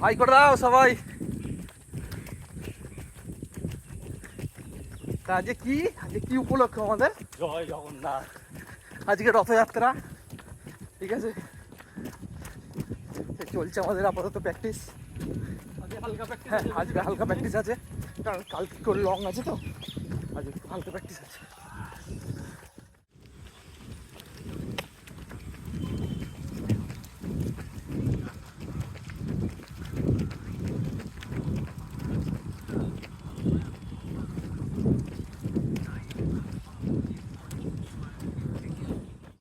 High করে দাও সবাই। আজকে কি উপলক্ষ আমাদের? জয় জগন্নাথ। আজকে রথযাত্রা, ঠিক আছে। চলছে আমাদের আপাতত প্র্যাকটিস। হ্যাঁ, আজকে হালকা প্র্যাকটিস আছে, কারণ কালকে করে লং আছে তো, আজকে একটু হালকা প্র্যাকটিস আছে।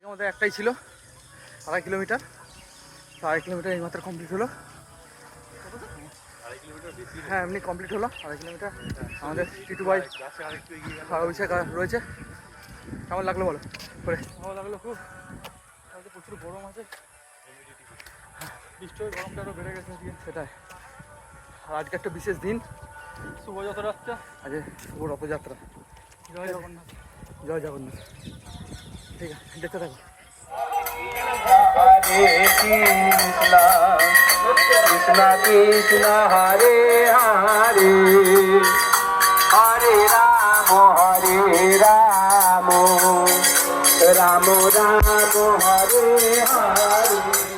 আমাদের একটাই ছিল 2.5 কিলোমিটার, 2.5 কিলোমিটার এই মাত্র কমপ্লিট হলো। হ্যাঁ, এমনি কমপ্লিট হলো 2.5 কিলোমিটার। আমাদের টিটু ভাই অভিষেক রয়েছে। কেমন লাগলো বলো? করে ভালো লাগলো খুব। আজকে প্রচুর গরম আছে, নিশ্চয়ই গরমটা আরও বেড়ে গেছে আজকে, সেটাই। আর আজকে একটা বিশেষ দিন, শুভ রথযাত্রা। আজকে শুভ রথযাত্রা। জয় জগন্নাথ, জয় জগন্নাথ। ঠিক আছে, দেখতে থাকো। হরে কৃষ্ণ কৃষ্ণ কৃষ্ণ হরে হরে, হরে রাম রাম রাম হরে হরে।